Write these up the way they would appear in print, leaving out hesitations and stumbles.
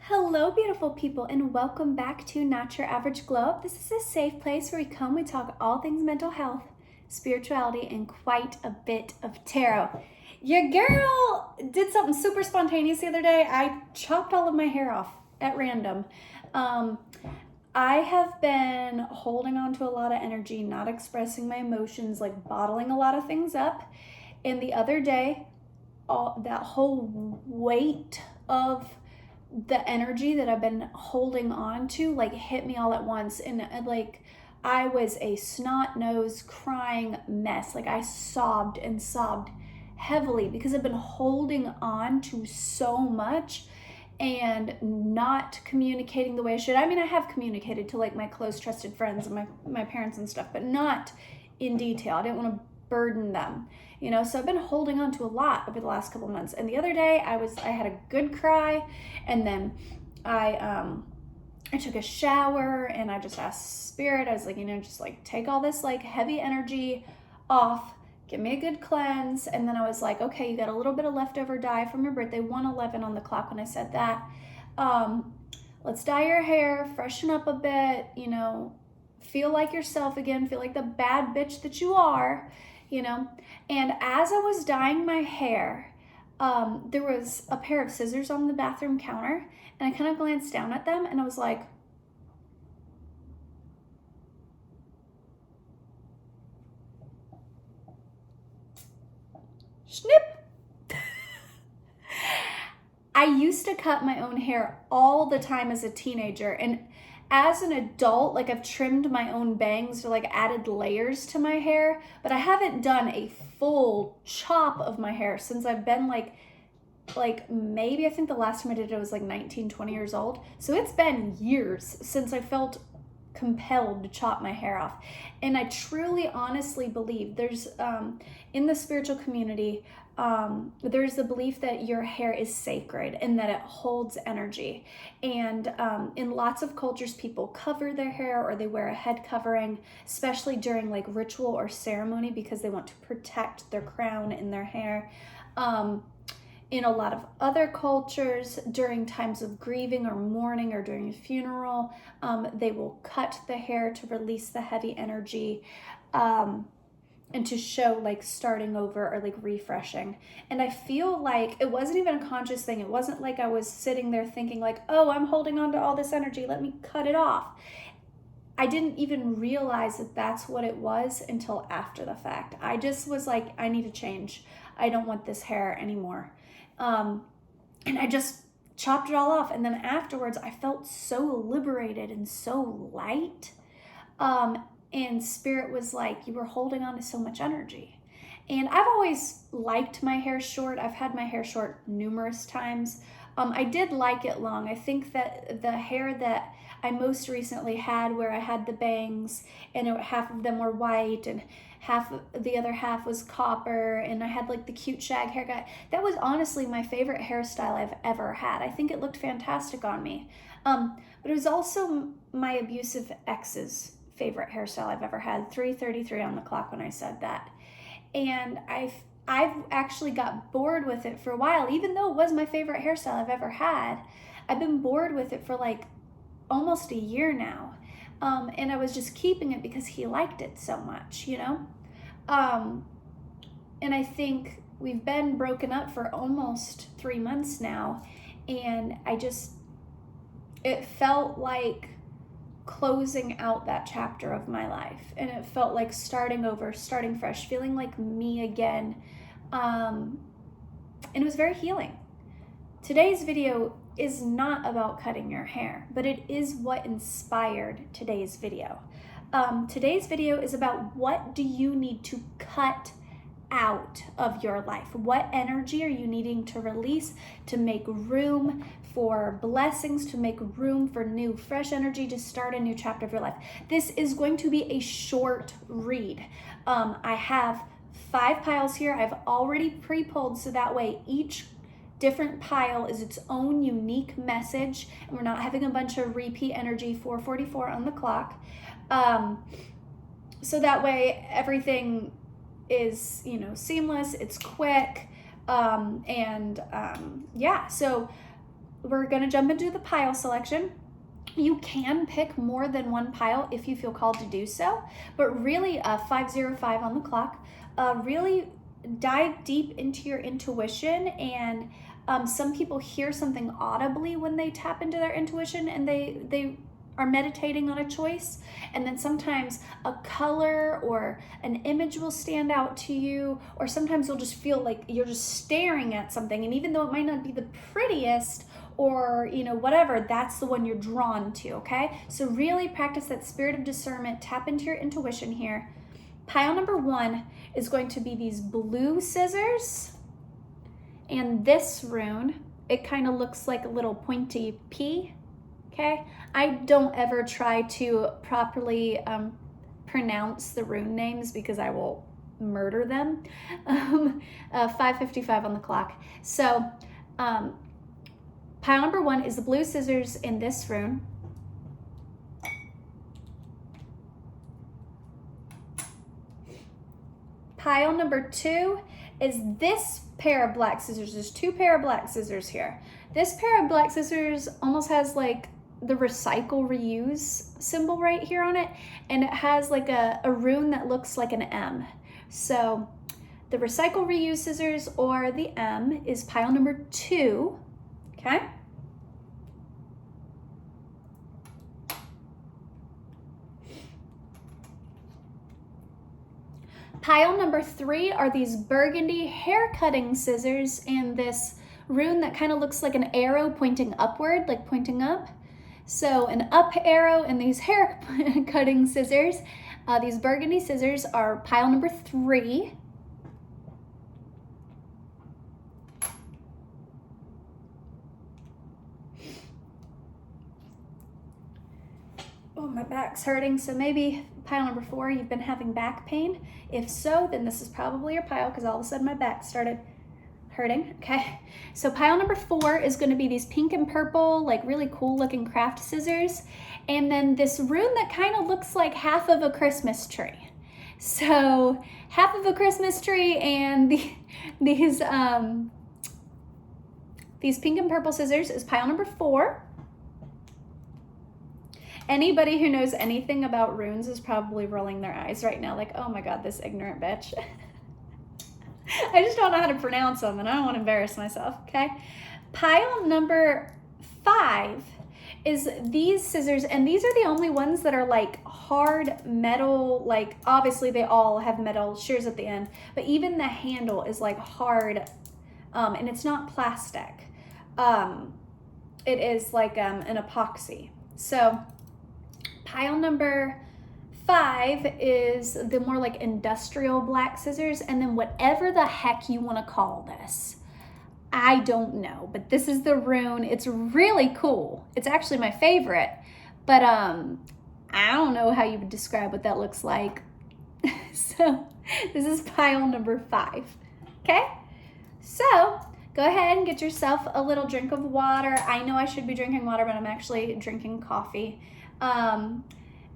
Hello, beautiful people, and welcome back to Not Your Average Glow Up. This is a safe place where we talk all things mental health, spirituality, and quite a bit of tarot. Your girl did something super spontaneous the other day. I chopped all of my hair off at random. I have been holding on to a lot of energy, not expressing my emotions, like bottling a lot of things up. And the other day, that whole weight of the energy that I've been holding on to hit me all at once, and I was a snot-nosed crying mess. I sobbed and sobbed heavily because I've been holding on to so much and not communicating the way I should. I mean, I have communicated to my close trusted friends and my parents and stuff, but not in detail. I didn't want to burden them, so I've been holding on to a lot over the last couple months. And the other day I had a good cry, and then I took a shower, and I just asked Spirit, I was like, take all this heavy energy off, give me a good cleanse. And then I was like, okay, you got a little bit of leftover dye from your birthday, 111 on the clock when I said that. Let's dye your hair, freshen up a bit, feel like yourself again, feel like the bad bitch that you are, And as I was dyeing my hair, there was a pair of scissors on the bathroom counter, and I kind of glanced down at them, and I was like, snip. I used to cut my own hair all the time as a teenager, and as an adult, I've trimmed my own bangs or added layers to my hair, but I haven't done a full chop of my hair since I've been maybe I think the last time I did it was 19, 20 years old. So it's been years since I felt compelled to chop my hair off. And I truly, honestly believe there's, in the spiritual community, there's the belief that your hair is sacred and that it holds energy. And in lots of cultures, people cover their hair or they wear a head covering, especially during ritual or ceremony, because they want to protect their crown and their hair. In a lot of other cultures, during times of grieving or mourning or during a funeral, they will cut the hair to release the heavy energy, and to show starting over or refreshing. And I feel like it wasn't even a conscious thing. It wasn't like I was sitting there thinking oh, I'm holding on to all this energy, let me cut it off. I didn't even realize that that's what it was until after the fact. I just was like, I need to change. I don't want this hair anymore. And I just chopped it all off. And then afterwards, I felt so liberated and so light. And Spirit was like, you were holding on to so much energy. And I've always liked my hair short. I've had my hair short numerous times. I did like it long. I think that the hair that I most recently had, where I had the bangs and half of them were white and the other half was copper, and I had the cute shag haircut, that was honestly my favorite hairstyle I've ever had. I think it looked fantastic on me. But it was also my abusive ex's favorite hairstyle I've ever had. 3:33 on the clock when I said that. And I've actually got bored with it for a while. Even though it was my favorite hairstyle I've ever had, I've been bored with it for almost a year now. And I was just keeping it because he liked it so much, and I think we've been broken up for almost 3 months now, and it felt like closing out that chapter of my life, and it felt like starting over, starting fresh, feeling like me again, and it was very healing. Today's video is not about cutting your hair, but it is what inspired today's video. Today's video is about, what do you need to cut out of your life? What energy are you needing to release to make room for blessings, to make room for new, fresh energy, to start a new chapter of your life? This is going to be a short read. I have 5 piles here. I've already pre-pulled, so that way each different pile is its own unique message, and we're not having a bunch of repeat energy. 4:44 on the clock. So that way everything is, seamless, it's quick. Yeah, so we're gonna jump into the pile selection. You can pick more than one pile if you feel called to do so, but really 5:05 on the clock, really dive deep into your intuition. And some people hear something audibly when they tap into their intuition and they are meditating on a choice. And then sometimes a color or an image will stand out to you, or sometimes you'll just feel like you're just staring at something. And even though it might not be the prettiest or, you know, whatever, that's the one you're drawn to, okay? So really practice that spirit of discernment, tap into your intuition here. Pile number 1 is going to be these blue scissors. And this rune, it kind of looks like a little pointy P, okay? I don't ever try to properly pronounce the rune names because I will murder them. 5:55 on the clock. So pile number 1 is the blue scissors in this rune. Pile number 2 is this pair of black scissors. There's 2 pair of black scissors here. This pair of black scissors almost has like the recycle reuse symbol right here on it, and it has like a rune that looks like an M. So the recycle reuse scissors or the M is pile number 2, okay? Pile number 3 are these burgundy hair cutting scissors and this rune that kind of looks like an arrow pointing upward, like pointing up. So an up arrow and these hair cutting scissors. These burgundy scissors are pile number 3. Oh, my back's hurting, so maybe pile number 4, you've been having back pain. If so, then this is probably your pile because all of a sudden my back started hurting, okay? So pile number 4 is gonna be these pink and purple, like really cool looking craft scissors. And then this rune that kind of looks like half of a Christmas tree. So half of a Christmas tree and these pink and purple scissors is pile number 4. Anybody who knows anything about runes is probably rolling their eyes right now like, oh my God, this ignorant bitch. I just don't know how to pronounce them and I don't want to embarrass myself, okay? Pile number 5 is these scissors, and these are the only ones that are like hard metal, like obviously they all have metal shears at the end, but even the handle is like hard, and it's not plastic. It is like an epoxy. So pile number 5 is the more like industrial black scissors, and then whatever the heck you want to call this, I don't know, but this is the rune. It's really cool. It's actually my favorite, but I don't know how you would describe what that looks like. So this is pile number 5, okay? So go ahead and get yourself a little drink of water. I know I should be drinking water, but I'm actually drinking coffee. And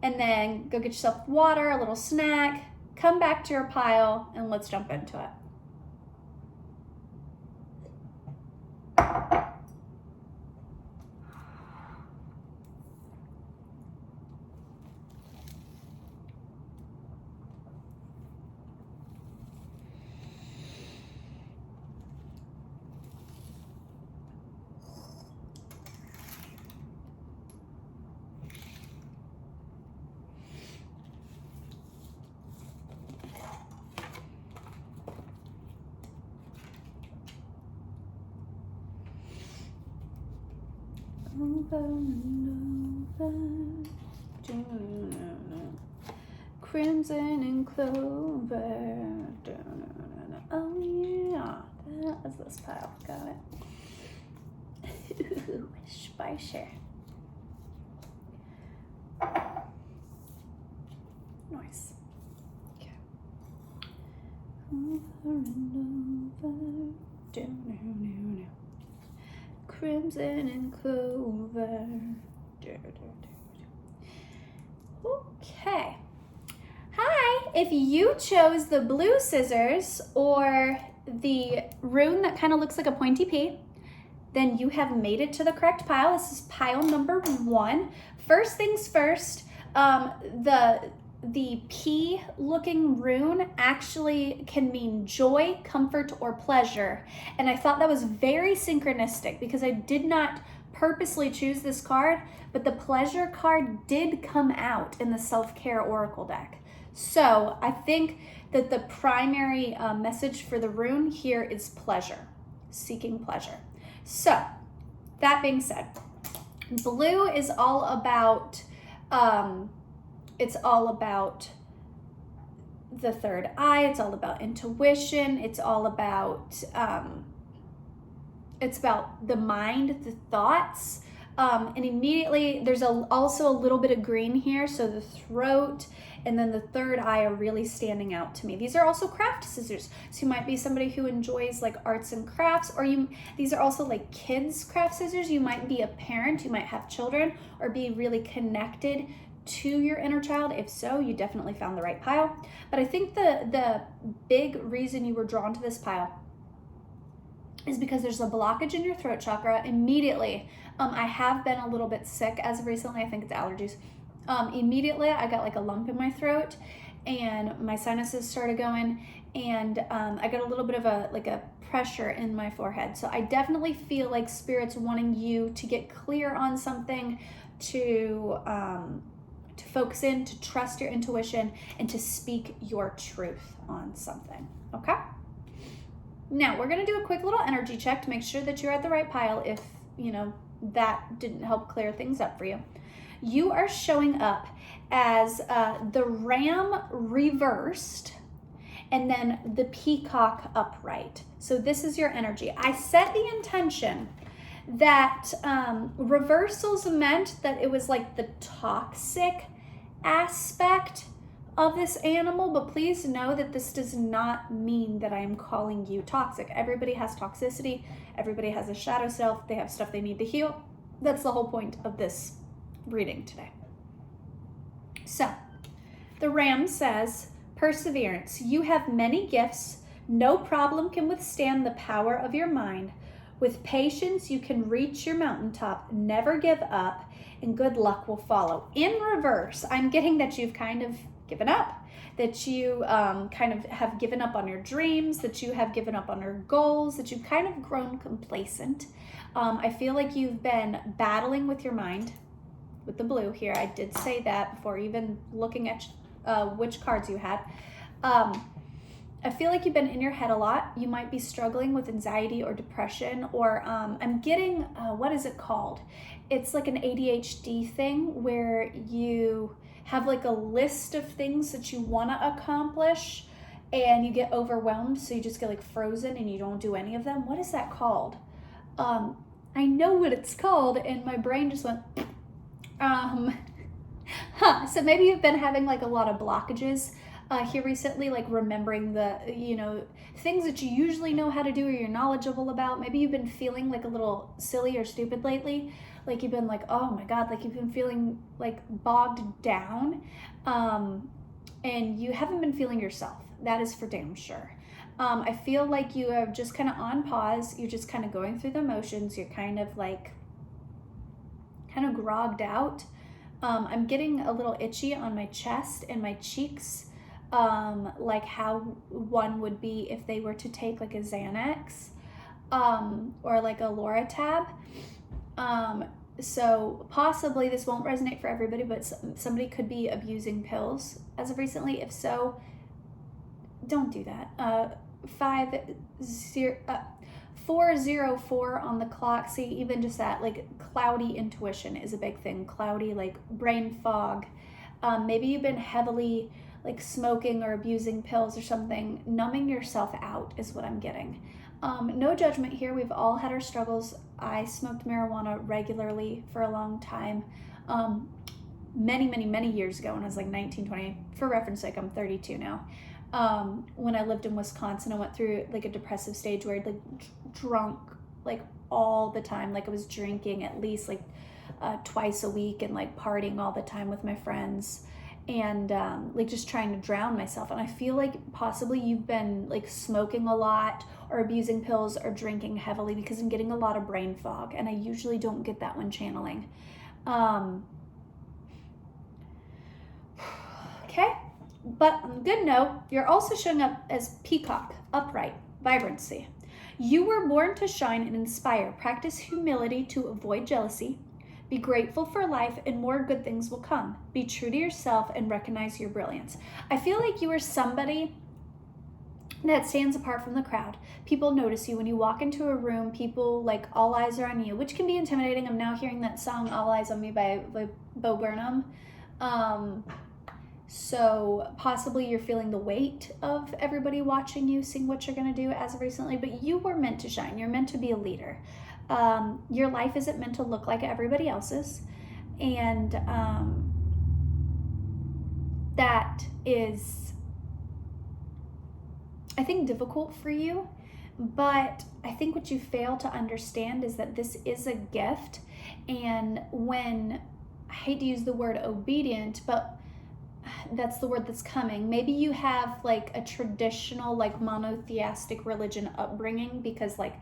then go get yourself water, a little snack, come back to your pile, and let's jump into it. Over and over, crimson and clover. Oh yeah, that was this pile. Got it. Wish by share. Nice. Okay. Over and over. Crimson and clover. Okay. Hi, if you chose the blue scissors or the rune that kind of looks like a pointy P, then you have made it to the correct pile. This is pile number 1. First things first, the P looking rune actually can mean joy, comfort, or pleasure. And I thought that was very synchronistic because I did not purposely choose this card, but the pleasure card did come out in the self-care oracle deck. So I think that the primary message for the rune here is pleasure, seeking pleasure. So that being said, blue is all about it's all about the third eye. It's all about intuition. It's all about the mind, the thoughts. And immediately there's also a little bit of green here. So the throat and then the third eye are really standing out to me. These are also craft scissors. So you might be somebody who enjoys like arts and crafts, or these are also like kids craft scissors. You might be a parent, you might have children, or be really connected to your inner child. If so, you definitely found the right pile. But I think the big reason you were drawn to this pile is because there's a blockage in your throat chakra. Immediately, I have been a little bit sick as of recently. I think it's allergies. Immediately, I got like a lump in my throat, and my sinuses started going, and I got a little bit of a pressure in my forehead. So I definitely feel like Spirit's wanting you to get clear on something, to focus in, to trust your intuition, and to speak your truth on something, okay? Now, we're gonna do a quick little energy check to make sure that you're at the right pile if, that didn't help clear things up for you. You are showing up as the ram reversed and then the peacock upright. So this is your energy. I set the intention that reversals meant that it was like the toxic aspect of this animal, but please know that this does not mean that I am calling you toxic. Everybody has toxicity. Everybody has a shadow self. They have stuff they need to heal. That's the whole point of this reading today. So the ram says, perseverance. You have many gifts. No problem can withstand the power of your mind. With patience, you can reach your mountaintop. Never give up, and good luck will follow. In reverse, I'm getting that you've kind of given up, that you kind of have given up on your dreams, that you have given up on your goals, that you've kind of grown complacent. I feel like you've been battling with your mind, with the blue here. I did say that before even looking at which cards you had. I feel like you've been in your head a lot. You might be struggling with anxiety or depression, or I'm getting, what is it called? It's like an ADHD thing where you have like a list of things that you want to accomplish and you get overwhelmed, so you just get like frozen and you don't do any of them. What is that called? I know what it's called, and my brain just went, So maybe you've been having like a lot of blockages here recently, like remembering the, things that you usually know how to do or you're knowledgeable about. Maybe you've been feeling like a little silly or stupid lately. Like you've been like, oh my God, like you've been feeling like bogged down, and you haven't been feeling yourself. That is for damn sure. I feel like you are just kind of on pause. You're just kind of going through the motions. You're kind of grogged out. I'm getting a little itchy on my chest and my cheeks, like how one would be if they were to take like a Xanax, or like a Loratab. So possibly this won't resonate for everybody, but somebody could be abusing pills as of recently. If so, don't do that. 404 on the clock. See, even just that, like cloudy intuition is a big thing. Cloudy, like brain fog. Maybe you've been heavily like smoking or abusing pills or something. Numbing yourself out is what I'm getting. No judgment here. We've all had our struggles. I smoked marijuana regularly for a long time. Many years ago when I was like 19, 20. For reference sake, I'm 32 now. When I lived in Wisconsin, I went through like a depressive stage where I'd like drunk like all the time. Like I was drinking at least like twice a week and like partying all the time with my friends. and like just trying to drown myself. And I feel like possibly you've been like smoking a lot or abusing pills or drinking heavily, because I'm getting a lot of brain fog, and I usually don't get that when channeling. Okay, but on a good note, you're also showing up as peacock, upright, vibrancy. You were born to shine and inspire. Practice humility to avoid jealousy. Be grateful for life, and more good things will come. Be true to yourself and recognize your brilliance. I feel like you are somebody that stands apart from the crowd. People notice you when you walk into a room. People, like, all eyes are on you, which can be intimidating. I'm now hearing that song All Eyes on Me by Bo Burnham. So possibly you're feeling the weight of everybody watching you, seeing what you're going to do as of recently, but you were meant to shine. You're meant to be a leader. Your life isn't meant to look like everybody else's. And that is, I think, difficult for you. But I think what you fail to understand is that this is a gift. And when, I hate to use the word obedient, but that's the word that's coming. Maybe you have like a traditional, like, monotheistic religion upbringing, because like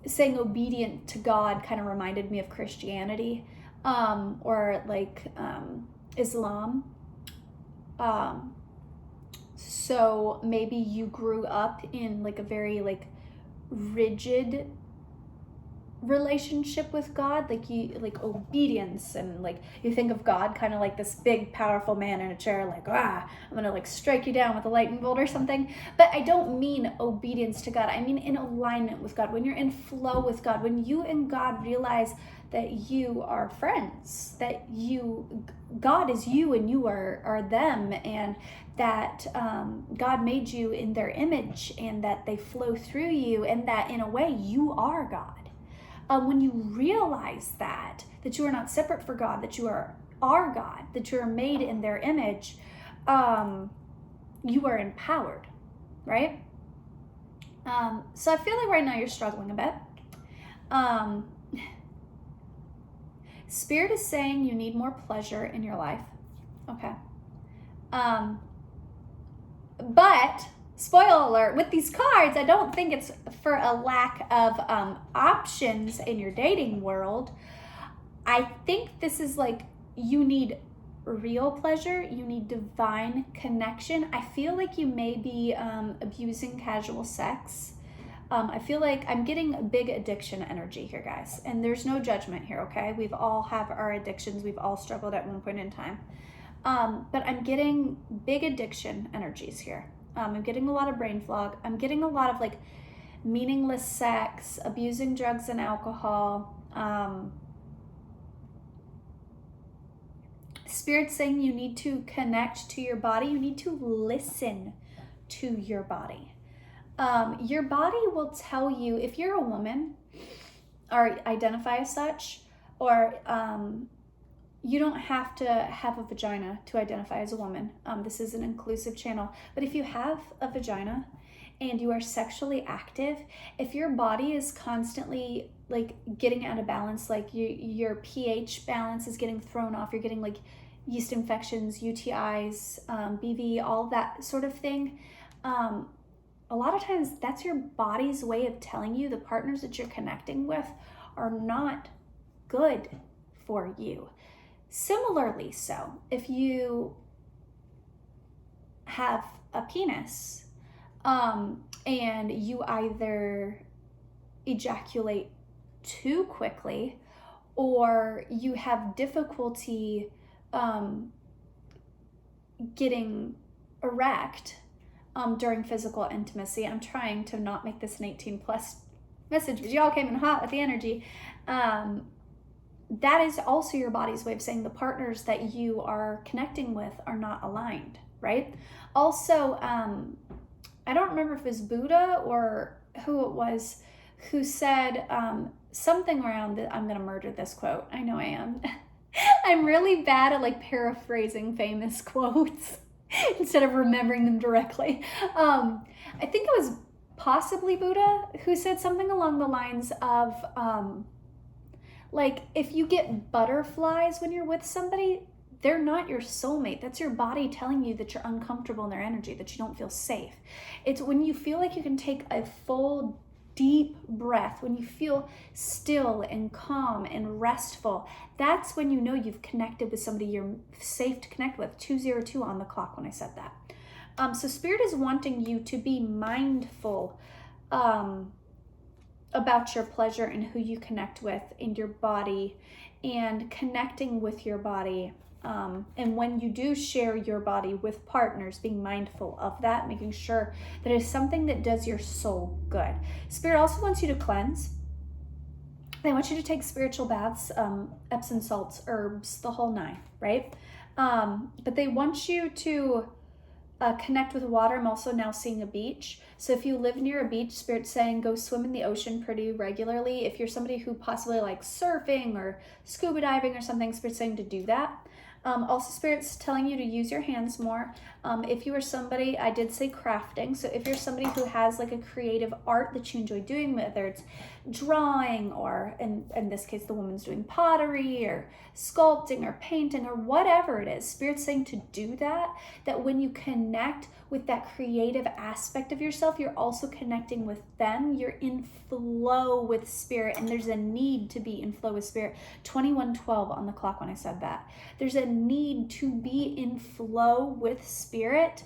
saying obedient to God kind of reminded me of Christianity, or like Islam. So maybe you grew up in like a very like rigid relationship with God, like you like obedience, and like you think of God kind of like this big powerful man in a chair, like, I'm gonna like strike you down with a lightning bolt or something. But I don't mean obedience to God, I mean in alignment with God, when you're in flow with God, when you and God realize that you are friends, that God is you and you are them, and that God made you in their image, and that they flow through you, and that in a way you are God. When you realize that you are not separate from God, that you are God, that you are made in their image, you are empowered, right? So I feel like right now you're struggling a bit. Spirit is saying you need more pleasure in your life. Okay. But spoiler alert, with these cards, I don't think it's for a lack of options in your dating world. I think this is like, you need real pleasure, you need divine connection. I feel like you may be abusing casual sex. I feel like I'm getting a big addiction energy here, guys. And there's no judgment here, okay? We've all have our addictions. We've all struggled at one point in time. But I'm getting big addiction energies here. I'm getting a lot of brain fog. I'm getting a lot of like meaningless sex, abusing drugs and alcohol. Spirit's saying you need to connect to your body. You need to listen to your body. Your body will tell you, if you're a woman or identify as such, or you don't have to have a vagina to identify as a woman. This is an inclusive channel. But if you have a vagina and you are sexually active, if your body is constantly like getting out of balance, like your pH balance is getting thrown off, you're getting like yeast infections, UTIs, BV, all that sort of thing, a lot of times that's your body's way of telling you the partners that you're connecting with are not good for you. Similarly, so if you have a penis and you either ejaculate too quickly, or you have difficulty getting erect during physical intimacy. I'm trying to not make this an 18 plus message, but y'all came in hot with the energy. That is also your body's way of saying the partners that you are connecting with are not aligned, right? Also, I don't remember if it was Buddha or who it was who said something around that. I'm gonna murder this quote. I know I am. I'm really bad at like paraphrasing famous quotes instead of remembering them directly. I think it was possibly Buddha who said something along the lines of like, if you get butterflies when you're with somebody, they're not your soulmate. That's your body telling you that you're uncomfortable in their energy, that you don't feel safe. It's when you feel like you can take a full, deep breath, when you feel still and calm and restful, that's when you know you've connected with somebody you're safe to connect with. 202 on the clock when I said that. So Spirit is wanting you to be mindful about your pleasure and who you connect with in your body, and connecting with your body. And when you do share your body with partners, being mindful of that, making sure that it's something that does your soul good. Spirit also wants you to cleanse. They want you to take spiritual baths, Epsom salts, herbs, the whole nine, right? But they want you to connect with water. I'm also now seeing a beach. So if you live near a beach, Spirit's saying go swim in the ocean pretty regularly. If you're somebody who possibly likes surfing or scuba diving or something, Spirit's saying to do that. Also, Spirit's telling you to use your hands more. If you are somebody, I did say crafting. So if you're somebody who has like a creative art that you enjoy doing, whether it's drawing or in this case, the woman's doing pottery or sculpting or painting or whatever it is, Spirit's saying to do that, that when you connect with that creative aspect of yourself, you're also connecting with them. You're in flow with Spirit, and there's a need to be in flow with Spirit. 21:12 on the clock when I said that. There's a need to be in flow with Spirit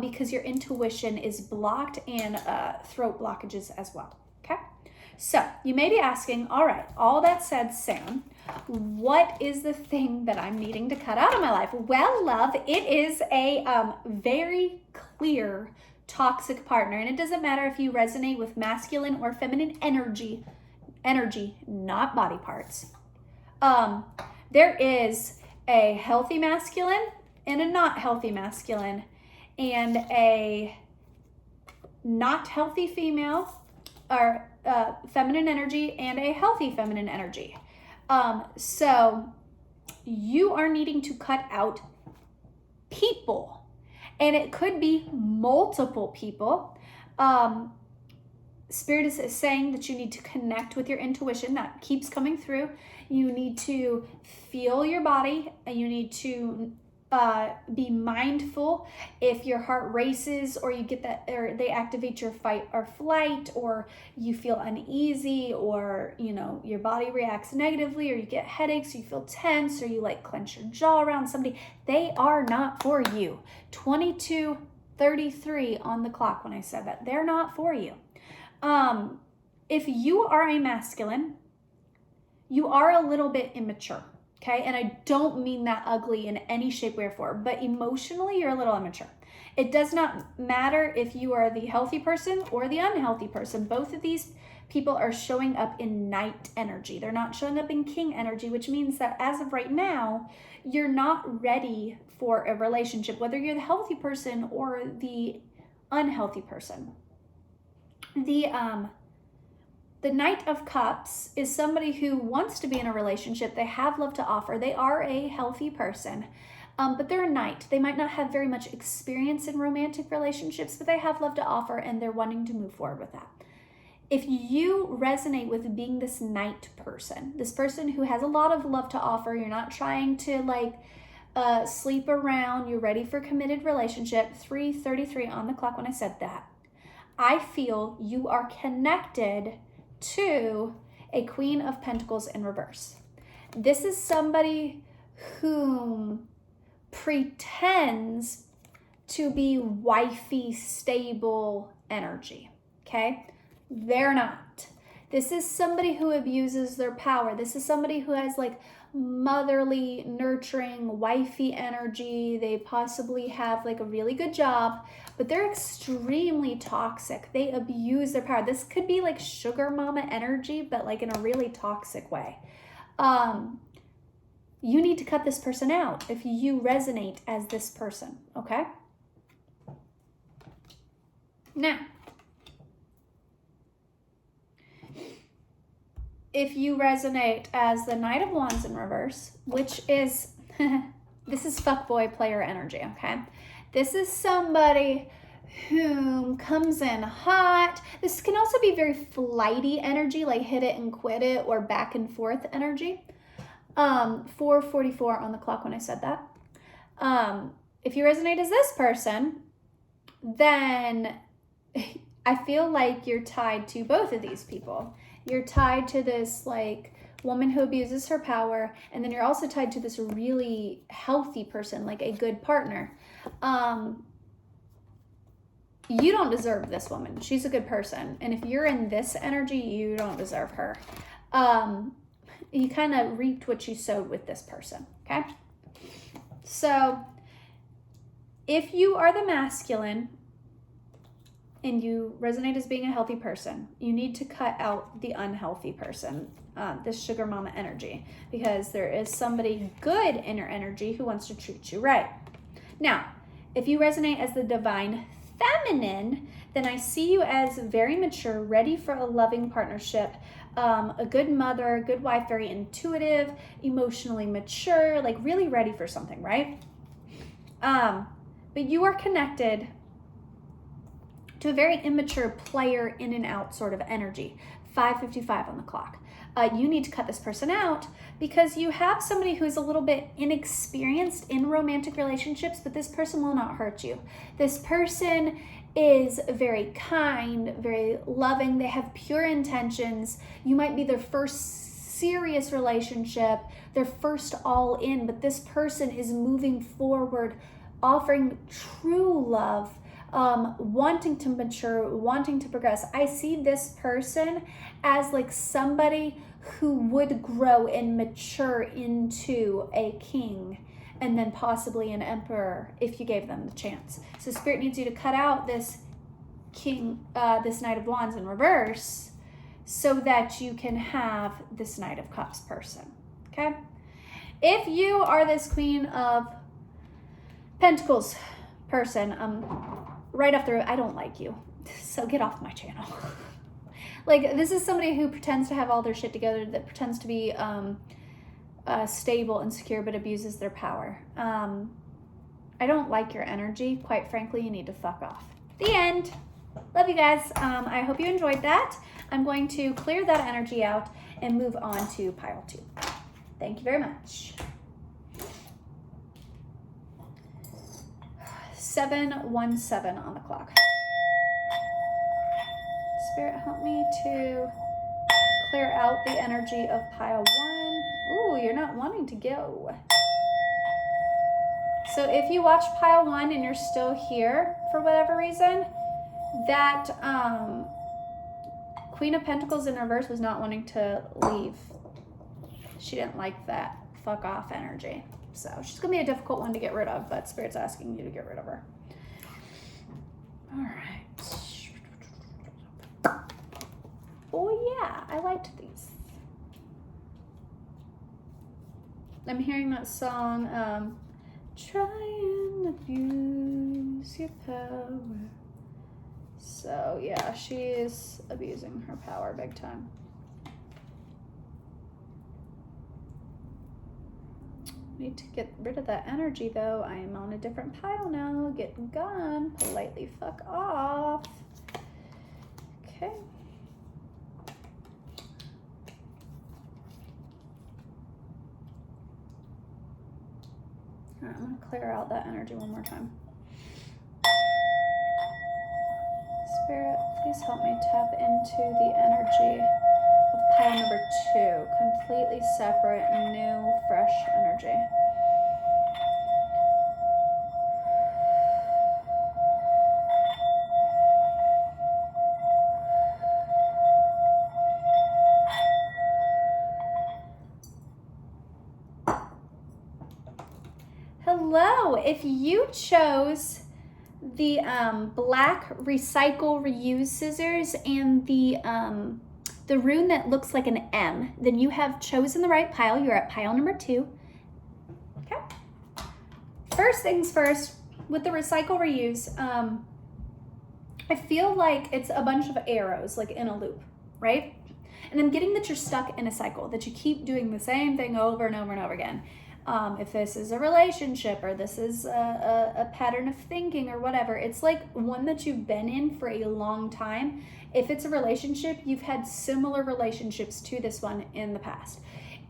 because your intuition is blocked, and throat blockages as well. Okay, so you may be asking, all right, all that said, Sam, what is the thing that I'm needing to cut out of my life? Well, love, it is a very clear toxic partner, and it doesn't matter if you resonate with masculine or feminine energy, not body parts. There is a healthy masculine and a not healthy masculine, and a not healthy female or feminine energy, and a healthy feminine energy. So you are needing to cut out people, and it could be multiple people. Spirit is saying that you need to connect with your intuition. That keeps coming through. You need to feel your body, and you need to be mindful if your heart races, or you get that, or they activate your fight or flight, or you feel uneasy, or your body reacts negatively, or you get headaches, or you feel tense, or you like clench your jaw around somebody. They are not for you. 22:33 on the clock when I said that. They're not for you. If you are a masculine, you are a little bit immature. Okay, and I don't mean that ugly in any shape, way, or form, but emotionally, you're a little immature. It does not matter if you are the healthy person or the unhealthy person. Both of these people are showing up in night energy. They're not showing up in king energy, which means that as of right now, you're not ready for a relationship, whether you're the healthy person or the unhealthy person. The Knight of Cups is somebody who wants to be in a relationship. They have love to offer. They are a healthy person, but they're a knight. They might not have very much experience in romantic relationships, but they have love to offer, and they're wanting to move forward with that. If you resonate with being this knight person, this person who has a lot of love to offer, you're not trying to sleep around, you're ready for a committed relationship, 3:33 on the clock when I said that, I feel you are connected to a Queen of Pentacles in reverse. This is somebody whom pretends to be wifey, stable energy, okay? They're not. This is somebody who abuses their power. This is somebody who has motherly, nurturing, wifey energy. They possibly have a really good job, but they're extremely toxic. They abuse their power. This could be sugar mama energy, but in a really toxic way. You need to cut this person out if you resonate as this person, okay? Now, if you resonate as the Knight of Wands in reverse, which is, this is fuckboy player energy, okay? This is somebody who comes in hot. This can also be very flighty energy, like hit it and quit it, or back and forth energy. 4:44 on the clock when I said that. If you resonate as this person, then I feel like you're tied to both of these people. You're tied to this like woman who abuses her power, and then you're also tied to this really healthy person, like a good partner. You don't deserve this woman. She's a good person. And if you're in this energy, you don't deserve her. You kind of reaped what you sowed with this person, okay? So if you are the masculine and you resonate as being a healthy person, you need to cut out the unhealthy person, this sugar mama energy, because there is somebody good in your energy who wants to treat you right. Now, if you resonate as the divine feminine, then I see you as very mature, ready for a loving partnership, a good mother, a good wife, very intuitive, emotionally mature, like really ready for something, right? But you are connected to a very immature player in and out sort of energy. 5:55 on the clock. You need to cut this person out because you have somebody who's a little bit inexperienced in romantic relationships, but this person will not hurt you. This person is very kind, very loving. They have pure intentions. You might be their first serious relationship, their first all in, but this person is moving forward, offering true love, wanting to mature, wanting to progress. I see this person as like somebody who would grow and mature into a king and then possibly an emperor if you gave them the chance. So Spirit needs you to cut out this king, this Knight of Wands in reverse, so that you can have this Knight of Cups person, okay? If you are this Queen of Pentacles person, right off the road, I don't like you, so get off my channel. Like, this is somebody who pretends to have all their shit together, that pretends to be stable and secure, but abuses their power. I don't like your energy. Quite frankly, you need to fuck off. The end. Love you guys. I hope you enjoyed that. I'm going to clear that energy out and move on to pile 2. Thank you very much. 7:17 on the clock. Spirit, help me to clear out the energy of pile 1. Ooh, you're not wanting to go. So if you watch pile 1 and you're still here for whatever reason, that Queen of Pentacles in reverse was not wanting to leave. She didn't like that fuck off energy. So she's going to be a difficult one to get rid of, but Spirit's asking you to get rid of her. All right. Oh yeah, I liked these. I'm hearing that song, try and abuse your power. So yeah, she is abusing her power big time. Need to get rid of that energy though. I am on a different pile now. Get gone. Politely fuck off. Okay. All right, I'm gonna clear out that energy one more time. Spirit, please help me tap into the energy of pile number 2. Completely separate, new, fresh energy. Hello, if you chose the black recycle reuse scissors and the rune that looks like an M, then you have chosen the right pile. You're at pile number 2. Okay. First things first, with the recycle reuse, I feel like it's a bunch of arrows, like in a loop, right? And I'm getting that you're stuck in a cycle, that you keep doing the same thing over and over and over again. If this is a relationship or this is a pattern of thinking or whatever, it's like one that you've been in for a long time. If it's a relationship, you've had similar relationships to this one in the past.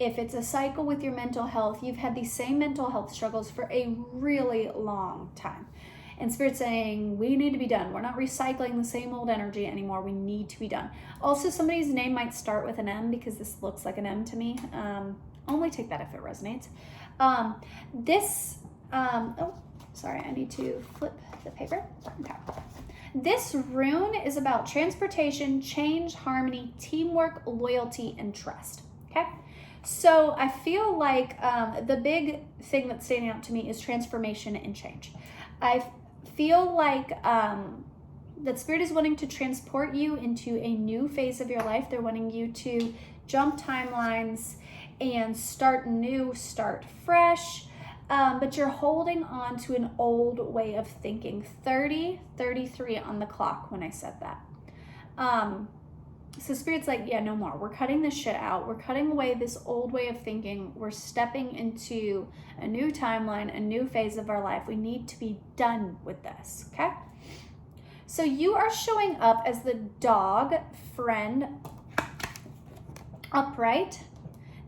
if it's a cycle with your mental health, you've had these same mental health struggles for a really long time. And Spirit's saying, we need to be done. We're not recycling the same old energy anymore. We need to be done. Also, somebody's name might start with an M, because this looks like an M to me. Only take that if it resonates. Sorry, I need to flip the paper. Okay. This rune is about transportation, change, harmony, teamwork, loyalty, and trust. Okay? So I feel like the big thing that's standing out to me is transformation and change. I feel like that Spirit is wanting to transport you into a new phase of your life. They're wanting you to jump timelines and start new, start fresh. But you're holding on to an old way of thinking. 33 on the clock when I said that. So Spirit's like, yeah, no more. We're cutting this shit out. We're cutting away this old way of thinking. We're stepping into a new timeline, a new phase of our life. We need to be done with this, okay? So you are showing up as the dog friend, upright,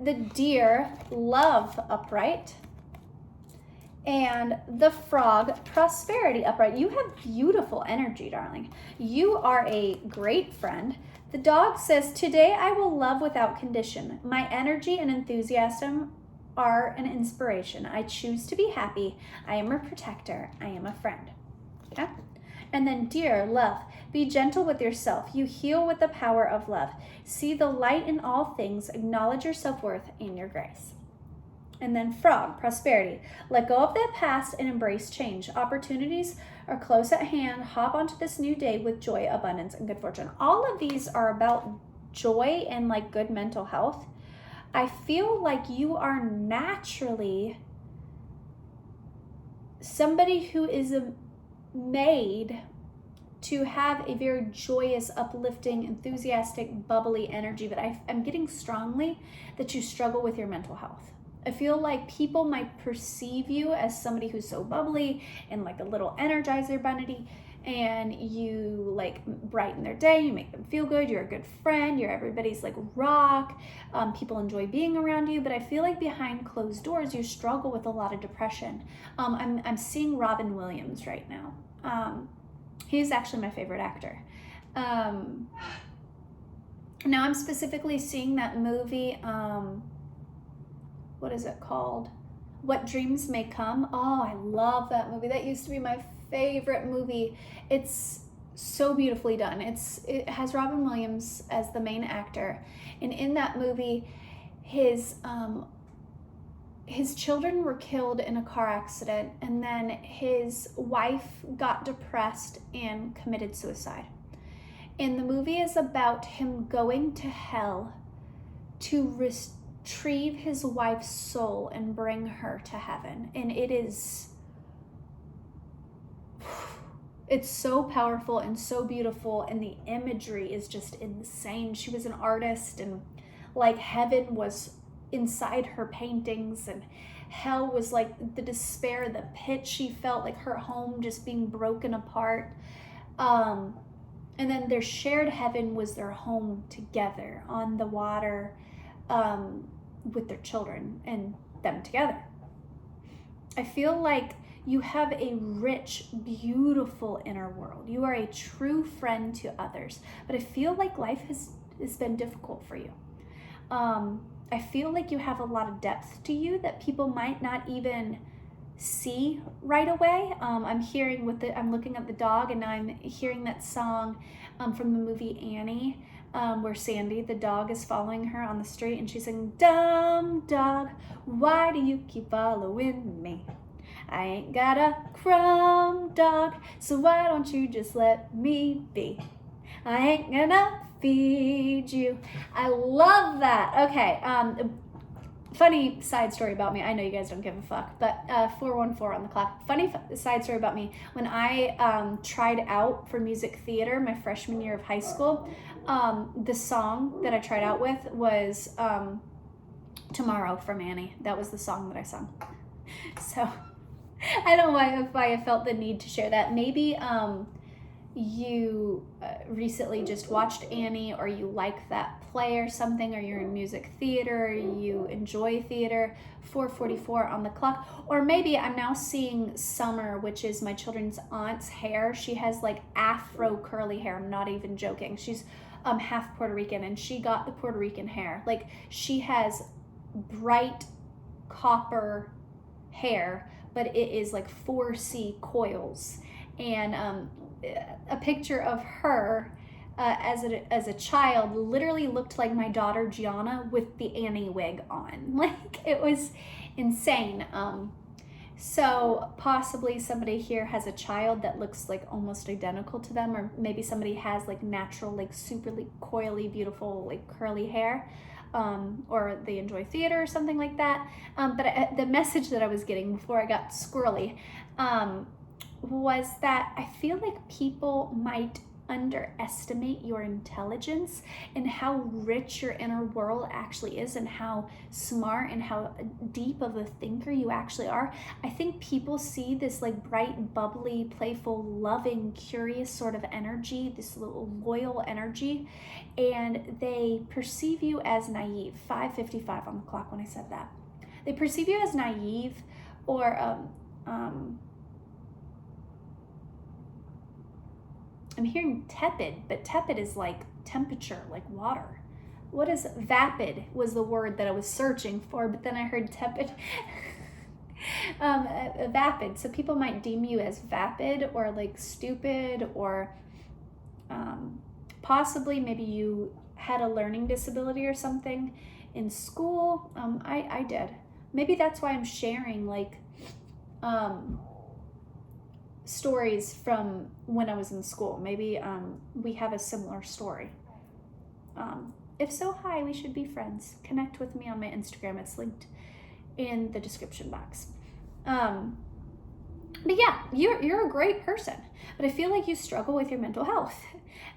the deer, love, upright, and the frog, prosperity, upright. You have beautiful energy, darling. You are a great friend. The dog says, today I will love without condition. My energy and enthusiasm are an inspiration. I choose to be happy. I am a protector. I am a friend. Okay? And then dear, love, be gentle with yourself. You heal with the power of love. See the light in all things. Acknowledge your self-worth and your grace. And then frog, prosperity. Let go of the past and embrace change. Opportunities are close at hand. Hop onto this new day with joy, abundance, and good fortune. All of these are about joy and like good mental health. I feel like you are naturally somebody who is made to have a very joyous, uplifting, enthusiastic, bubbly energy. But I'm getting strongly that you struggle with your mental health. I feel like people might perceive you as somebody who's so bubbly and like a little energizer bunny, and you like brighten their day, you make them feel good, you're a good friend, you're everybody's like rock, people enjoy being around you. But I feel like behind closed doors, you struggle with a lot of depression. I'm seeing Robin Williams right now. He's actually my favorite actor. Now I'm specifically seeing that movie, what is it called? What Dreams May Come. Oh, I love that movie. That used to be my favorite movie. It's so beautifully done. It has Robin Williams as the main actor. And in that movie, his children were killed in a car accident, and then his wife got depressed and committed suicide. And the movie is about him going to hell to retrieve his wife's soul and bring her to heaven. And it's so powerful and so beautiful, and the imagery is just insane. She was an artist, and like heaven was inside her paintings, and hell was like the despair, the pit she felt, like her home just being broken apart. And then their shared heaven was their home together on the water, with their children and them together. I feel like you have a rich, beautiful inner world. You are a true friend to others, but I feel like life has been difficult for you. I feel like you have a lot of depth to you that people might not even see right away. I'm looking at the dog, and I'm hearing that song from the movie Annie, where Sandy, the dog, is following her on the street, and she's saying, dumb dog, why do you keep following me? I ain't got a crumb, dog, so why don't you just let me be? I ain't gonna feed you. I love that. Okay, funny side story about me. I know you guys don't give a fuck, but 414 on the clock. Funny side story about me. When I tried out for music theater my freshman year of high school, the song that I tried out with was Tomorrow from Annie. That was the song that I sung. So I don't know why I felt the need to share that. Maybe you recently just watched Annie, or you like that play or something, or you're in music theater, or you enjoy theater. 4:44 on the clock. Or maybe I'm now seeing Summer, which is my children's aunt's hair. She has like afro curly hair. I'm not even joking. She's half Puerto Rican, and she got the Puerto Rican hair. Like, she has bright copper hair, but it is like 4C coils. And a picture of her as a child literally looked like my daughter Gianna with the Annie wig on. Like, it was insane. So possibly somebody here has a child that looks like almost identical to them, or maybe somebody has like natural, like super like coily, beautiful, like curly hair. Or they enjoy theater or something like that. But the message that I was getting before I got squirrely was that I feel like people might underestimate your intelligence and how rich your inner world actually is, and how smart and how deep of a thinker you actually are. I think people see this like bright, bubbly, playful, loving, curious sort of energy, this little loyal energy, and they perceive you as naive. 5:55 on the clock when I said that. They perceive you as naive, or I'm hearing tepid, but tepid is like temperature, like water. What is vapid was the word that I was searching for, but then I heard tepid. Vapid. So people might deem you as vapid, or like stupid, or possibly maybe you had a learning disability or something in school. I did. Maybe that's why I'm sharing like stories from when I was in school. Maybe we have a similar story. If so, hi, we should be friends. Connect with me on my Instagram. It's linked in the description box. But yeah, you're a great person, but I feel like you struggle with your mental health.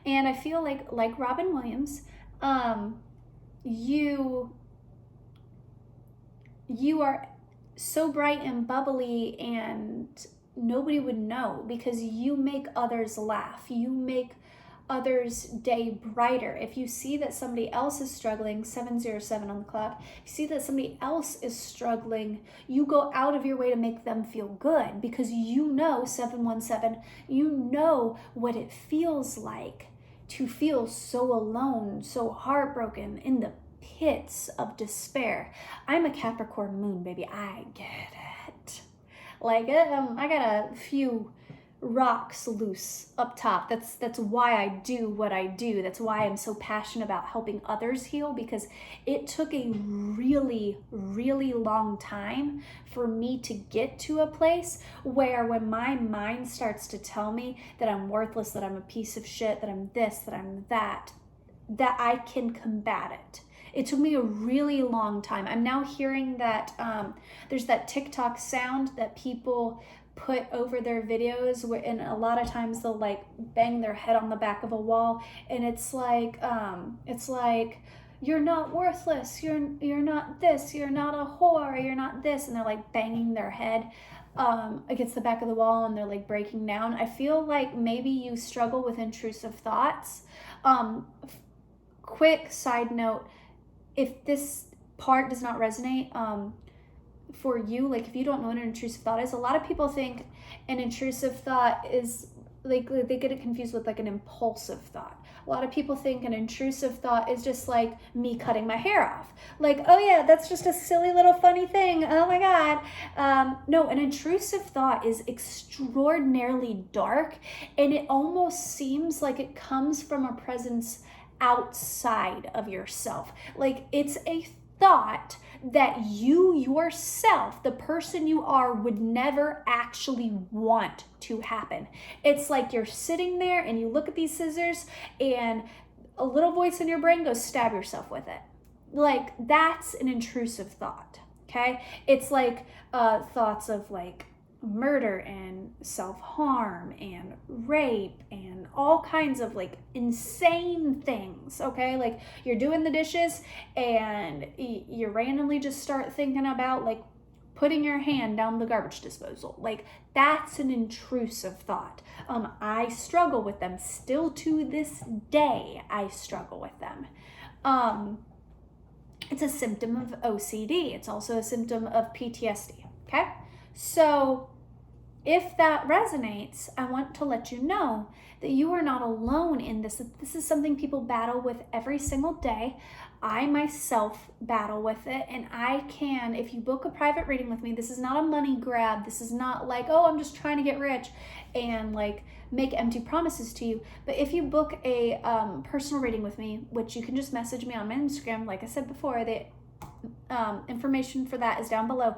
And I feel like Robin Williams, you are so bright and bubbly, and nobody would know, because you make others laugh. You make others' day brighter. If you see that somebody else is struggling, 7:07 on the clock, you see that somebody else is struggling, you go out of your way to make them feel good, because you know, 717, you know what it feels like to feel so alone, so heartbroken, in the pits of despair. I'm a Capricorn moon, baby. I get it. Like, I got a few rocks loose up top. That's why I do what I do. That's why I'm so passionate about helping others heal, because it took a really, really long time for me to get to a place where, when my mind starts to tell me that I'm worthless, that I'm a piece of shit, that I'm this, that I'm that I can combat it. It took me a really long time. I'm now hearing that there's that TikTok sound that people put over their videos, and a lot of times they'll like bang their head on the back of a wall, and it's like you're not worthless, you're not this, you're not a whore, you're not this, and they're like banging their head against the back of the wall, and they're like breaking down. I feel like maybe you struggle with intrusive thoughts. Quick side note, if this part does not resonate for you, like if you don't know what an intrusive thought is, a lot of people think an intrusive thought is like, they get it confused with like an impulsive thought. A lot of people think an intrusive thought is just like me cutting my hair off. Like, oh yeah, that's just a silly little funny thing. Oh my God. No, an intrusive thought is extraordinarily dark, and it almost seems like it comes from a presence outside of yourself. Like, it's a thought that you yourself, the person you are, would never actually want to happen. It's like you're sitting there and you look at these scissors and a little voice in your brain goes, stab yourself with it. Like, that's an intrusive thought, okay? It's like thoughts of like murder and self-harm and rape and all kinds of like insane things, okay? Like, you're doing the dishes and you randomly just start thinking about like putting your hand down the garbage disposal. Like, that's an intrusive thought. I struggle with them. Still to this day, I struggle with them. It's a symptom of OCD. It's also a symptom of PTSD, okay? So if that resonates, I want to let you know that you are not alone in this. This is something people battle with every single day. I myself battle with it, and I can, if you book a private reading with me, this is not a money grab. This is not like, oh, I'm just trying to get rich and like make empty promises to you. But if you book a personal reading with me, which you can just message me on my Instagram, like I said before, the information for that is down below.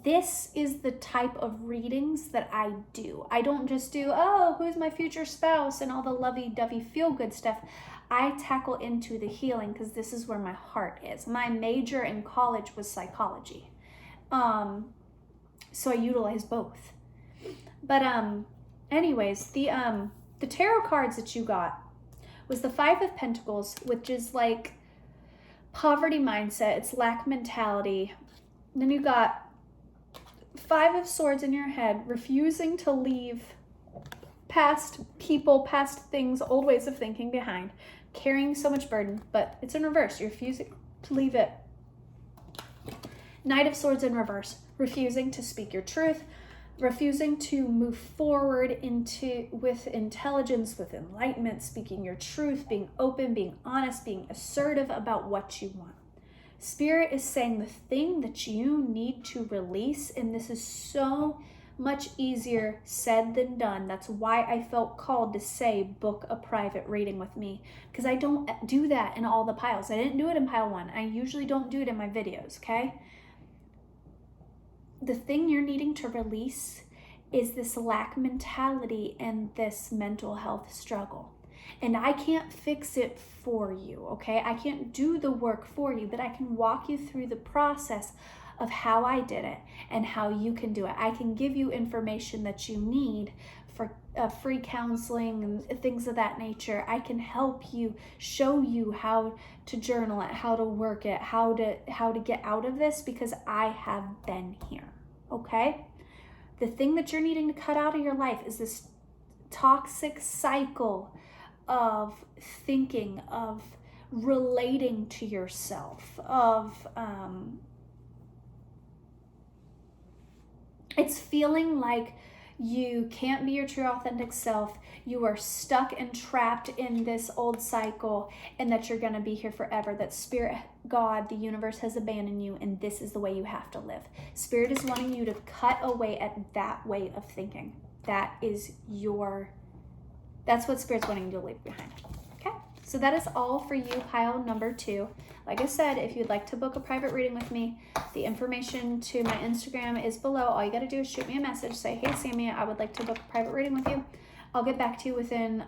This is the type of readings that I do. I don't just do, oh, who's my future spouse and all the lovey-dovey feel-good stuff. I tackle into the healing because this is where my heart is. My major in college was psychology. So I utilize both. But anyways, the tarot cards that you got was the Five of Pentacles, which is like poverty mindset. It's lack mentality. And then you got Five of Swords in your head, refusing to leave past people, past things, old ways of thinking behind, carrying so much burden, but it's in reverse. You're refusing to leave it. Knight of Swords in reverse, refusing to speak your truth, refusing to move forward with intelligence, with enlightenment, speaking your truth, being open, being honest, being assertive about what you want. Spirit is saying the thing that you need to release, and this is so much easier said than done. That's why I felt called to say book a private reading with me, because I don't do that in all the piles. I didn't do it in pile 1. I usually don't do it in my videos, okay? The thing you're needing to release is this lack mentality and this mental health struggle. And I can't fix it for you, okay? I can't do the work for you, but I can walk you through the process of how I did it and how you can do it. I can give you information that you need for free counseling and things of that nature. I can help you, show you how to journal it, how to work it, how to get out of this, because I have been here, okay? The thing that you're needing to cut out of your life is this toxic cycle of thinking, of relating to yourself, of it's feeling like you can't be your true authentic self. You are stuck and trapped in this old cycle, and that you're going to be here forever. That Spirit, God, the universe has abandoned you, and this is the way you have to live. Spirit is wanting you to cut away at that way of thinking. That's what Spirit's wanting you to leave behind. Okay? So that is all for you, pile number 2. Like I said, if you'd like to book a private reading with me, the information to my Instagram is below. All you got to do is shoot me a message. Say, hey, Sammy, I would like to book a private reading with you. I'll get back to you within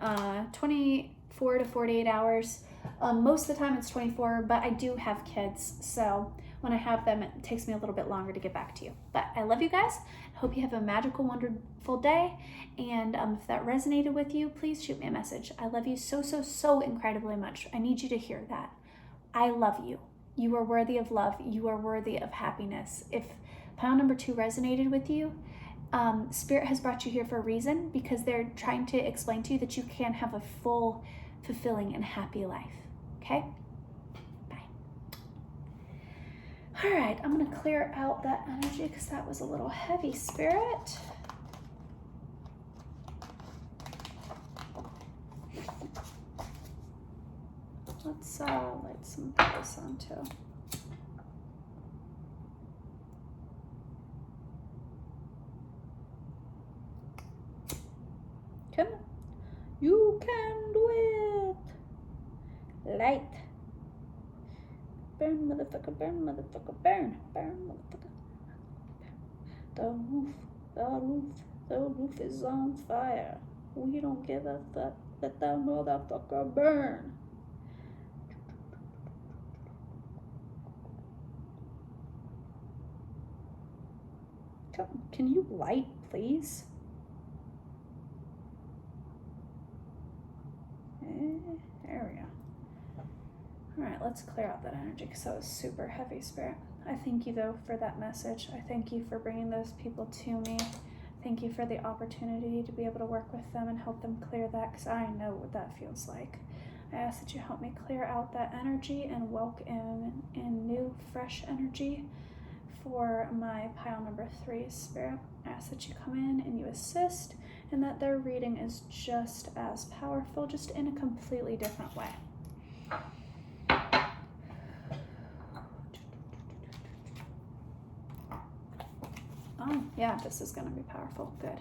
24 to 48 hours. Most of the time it's 24, but I do have kids. So when I have them, it takes me a little bit longer to get back to you. But I love you guys. Hope you have a magical, wonderful day. And if that resonated with you, please shoot me a message. I love you so, so, so incredibly much. I need you to hear that. I love you. You are worthy of love. You are worthy of happiness. If pile number 2 resonated with you, Spirit has brought you here for a reason, because they're trying to explain to you that you can have a full, fulfilling, and happy life. Okay? Bye. All right, I'm going to clear out that energy because that was a little heavy, Spirit. Let's light some of this on too. Come on. You can do it. Light. Burn, motherfucker, burn, motherfucker, burn. Burn, motherfucker. The roof is on fire. We don't give a fuck. Let that motherfucker burn. Can you light, please? There we go. All right, let's clear out that energy because that was super heavy, Spirit. I thank you, though, for that message. I thank you for bringing those people to me. Thank you for the opportunity to be able to work with them and help them clear that, because I know what that feels like. I ask that you help me clear out that energy and welcome in new, fresh energy for my pile number 3, Spirit. I ask that you come in and you assist, and that their reading is just as powerful, just in a completely different way. Oh, yeah, this is going to be powerful. Good.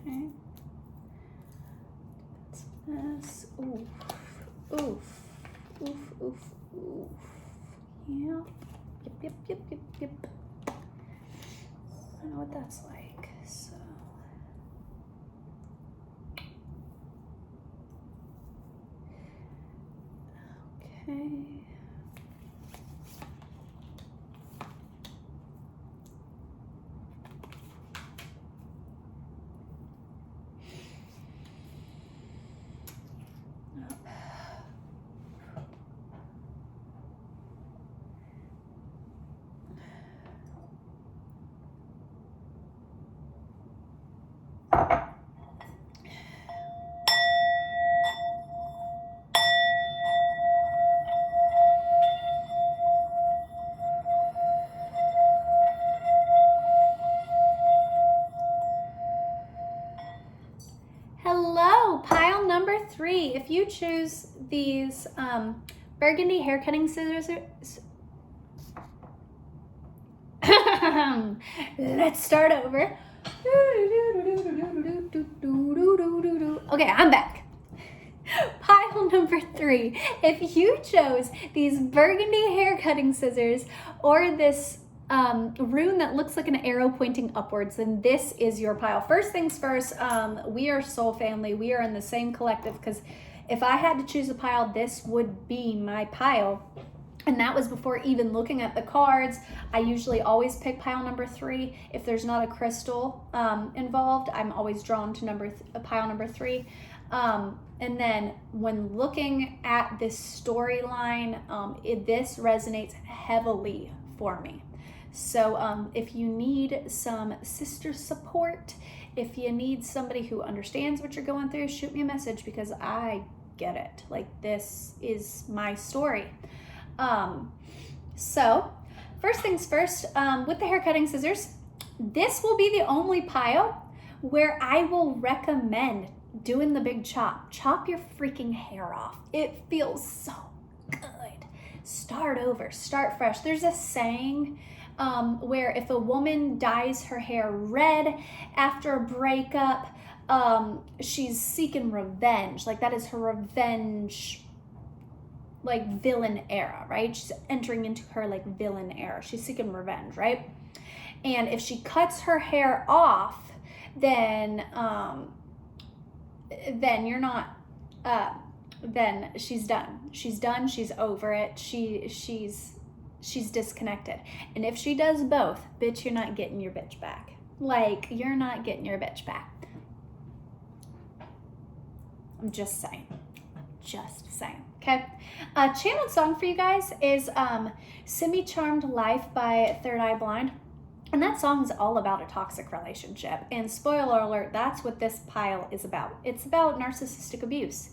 Okay. This. Oof. Oof. Oof. Oof. Oof. Yeah. Yep. I know what that's like. So. Okay. Hello, pile number 3. If you choose these burgundy hair cutting scissors, let's start over. Okay, I'm back. Pile number 3. If you chose these burgundy hair cutting scissors or this rune that looks like an arrow pointing upwards, then this is your pile. First things first, we are soul family. We are in the same collective, because if I had to choose a pile, this would be my pile. And that was before even looking at the cards. I usually always pick pile number 3. If there's not a crystal involved, I'm always drawn to pile number 3. And then when looking at this storyline, this resonates heavily for me. So if you need some sister support, if you need somebody who understands what you're going through, shoot me a message, because I get it. Like, this is my story. So first things first, with the hair cutting scissors, this will be the only pile where I will recommend doing the big chop. Chop your freaking hair off. It feels so good. Start over, start fresh. There's a saying where if a woman dyes her hair red after a breakup, she's seeking revenge. Like, that is her revenge, like, villain era, right? She's entering into her, like, villain era. She's seeking revenge, right? And if she cuts her hair off, then you're not, then she's done. She's done. She's over it. She's disconnected. And if she does both, bitch, you're not getting your bitch back. Like, you're not getting your bitch back. I'm just saying. Just saying. Okay. Channeled song for you guys is Semi-Charmed Life by Third Eye Blind. And that song is all about a toxic relationship. And spoiler alert, that's what this pile is about. It's about narcissistic abuse.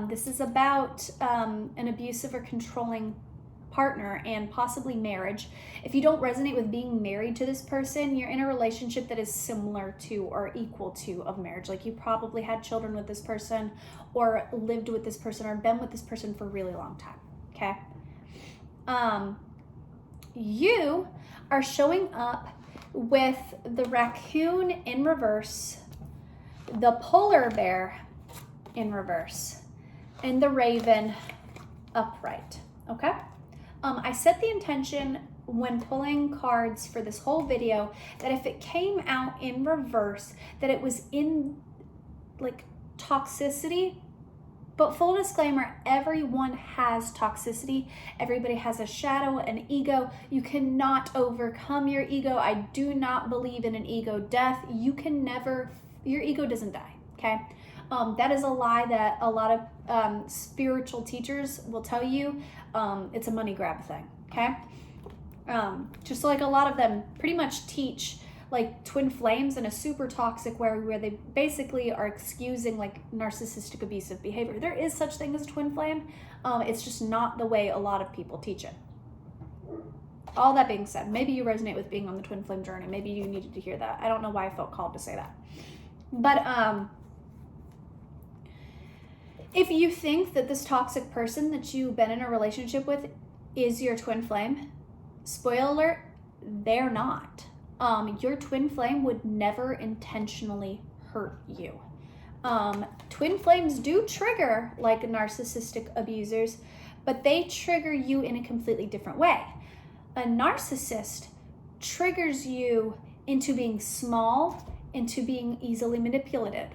This is about an abusive or controlling partner and possibly marriage. If you don't resonate with being married to this person, you're in a relationship that is similar to or equal to of marriage. Like, you probably had children with this person, or lived with this person, or been with this person for a really long time. Okay. You are showing up with the raccoon in reverse, the polar bear in reverse, and the raven upright. Okay. I set the intention when pulling cards for this whole video that if it came out in reverse, that it was in, like, toxicity. But full disclaimer, everyone has toxicity. Everybody has a shadow, an ego. You cannot overcome your ego. I do not believe in an ego death. You can never Your ego doesn't die, okay? That is a lie that a lot of spiritual teachers will tell you. It's a money grab thing, okay? Just like a lot of them pretty much teach like twin flames in a super toxic way, where they basically are excusing like narcissistic abusive behavior. There is such thing as a twin flame. It's just not the way a lot of people teach it. All that being said, maybe you resonate with being on the twin flame journey. Maybe you needed to hear that. I don't know why I felt called to say that. But if you think that this toxic person that you've been in a relationship with is your twin flame, spoiler alert, they're not. Your twin flame would never intentionally hurt you. Twin flames do trigger like narcissistic abusers, but they trigger you in a completely different way. A narcissist triggers you into being small, into being easily manipulated.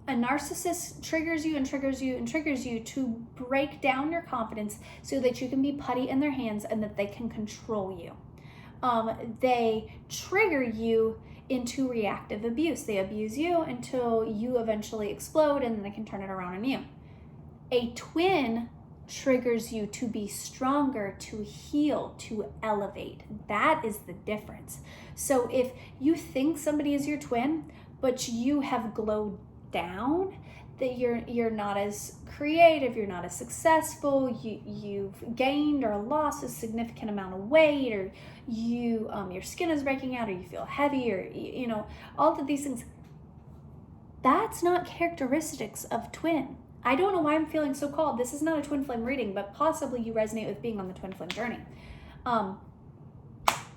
A narcissist triggers you and triggers you and triggers you to break down your confidence so that you can be putty in their hands and that they can control you. They trigger you into reactive abuse. They abuse you until you eventually explode and then they can turn it around on you. A twin triggers you to be stronger, to heal, to elevate. That is the difference. So if you think somebody is your twin, but you have glowed down, that you're not as creative, you're not as successful, you've gained or lost a significant amount of weight, or your skin is breaking out, or you feel heavy, or all of these things, that's not characteristics of twin. I don't know why I'm feeling so called. This is not a twin flame reading, but possibly you resonate with being on the twin flame journey.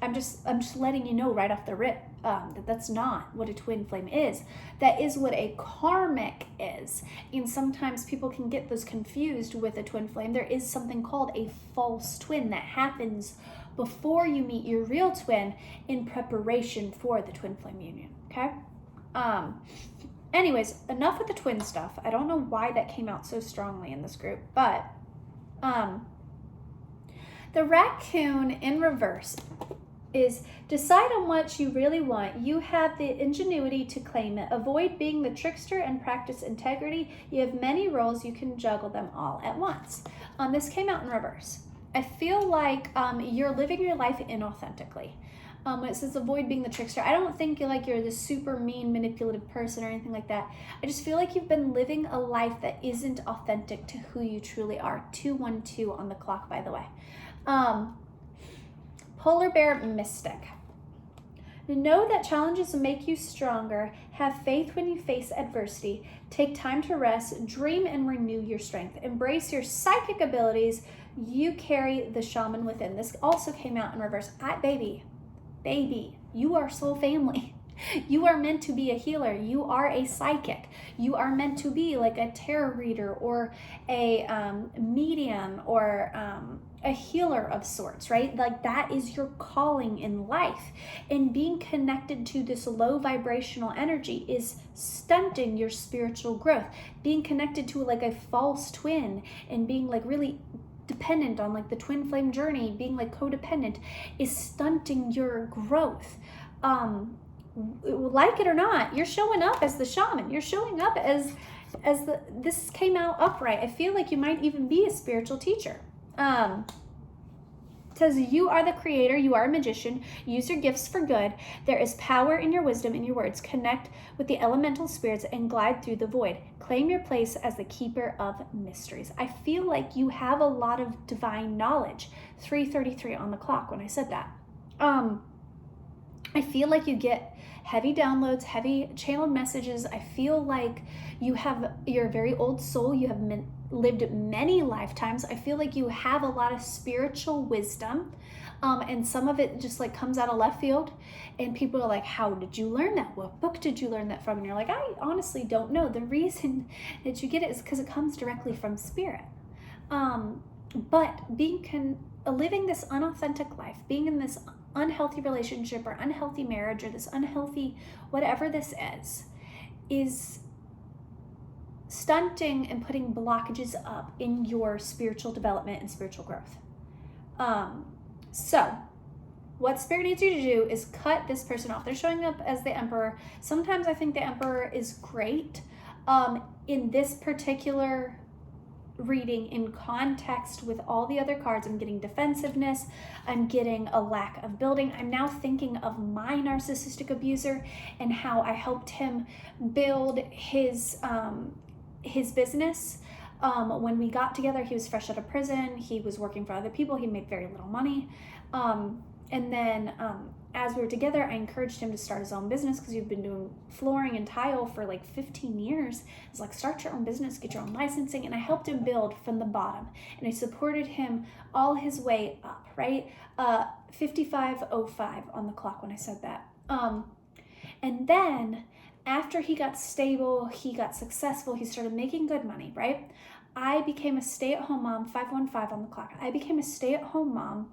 I'm just letting you know right off the rip that that's not what a twin flame is. That is what a karmic is. And sometimes people can get those confused with a twin flame. There is something called a false twin that happens before you meet your real twin in preparation for the twin flame union, okay? Anyways, enough with the twin stuff. I don't know why that came out so strongly in this group, but the raccoon in reverse is decide on what you really want. You have the ingenuity to claim it. Avoid being the trickster and practice integrity. You have many roles. You can juggle them all at once. This came out in reverse. I feel like you're living your life inauthentically. When it says avoid being the trickster, I don't think you're this super mean, manipulative person or anything like that. I just feel like you've been living a life that isn't authentic to who you truly are. 212 on the clock, by the way. Polar bear mystic. Know that challenges make you stronger. Have faith when you face adversity. Take time to rest. Dream and renew your strength. Embrace your psychic abilities. You carry the shaman within. This also came out in reverse. Baby, you are soul family. You are meant to be a healer. You are a psychic. You are meant to be like a tarot reader or a medium or a healer of sorts, right? Like that is your calling in life. And being connected to this low vibrational energy is stunting your spiritual growth. Being connected to like a false twin and being like really dependent on like the twin flame journey, being like codependent, is stunting your growth. Like it or not, you're showing up as the shaman. You're showing up as this came out upright. I feel like you might even be a spiritual teacher. Says you are the creator, you are a magician, use your gifts for good. There is power in your wisdom, in your words. Connect with the elemental spirits and glide through the void. Claim your place as the keeper of mysteries. I feel like you have a lot of divine knowledge. 3:33 on the clock when I said that. I feel like you get heavy downloads, heavy channeled messages. I feel like you're a very old soul. You have lived many lifetimes. I feel like you have a lot of spiritual wisdom, and some of it just like comes out of left field, and people are like, how did you learn that? What book did you learn that from? And you're like, I honestly don't know. The reason that you get it is because it comes directly from spirit. But living this unauthentic life, being in this unhealthy relationship or unhealthy marriage or this unhealthy whatever this is stunting and putting blockages up in your spiritual development and spiritual growth. So what Spirit needs you to do is cut this person off. They're showing up as the Emperor. Sometimes I think the Emperor is great. In this particular reading, in context with all the other cards, I'm getting defensiveness, I'm getting a lack of building. I'm now thinking of my narcissistic abuser and how I helped him build his business. When we got together, he was fresh out of prison. He was working for other people. He made very little money. And then as we were together, I encouraged him to start his own business because he'd been doing flooring and tile for like 15 years. I was like, start your own business, get your own licensing. And I helped him build from the bottom. And I supported him all his way up, right? 55:05 on the clock when I said that. And then after he got stable, he got successful, he started making good money, right? I became a stay-at-home mom, 5:15 on the clock. I became a stay-at-home mom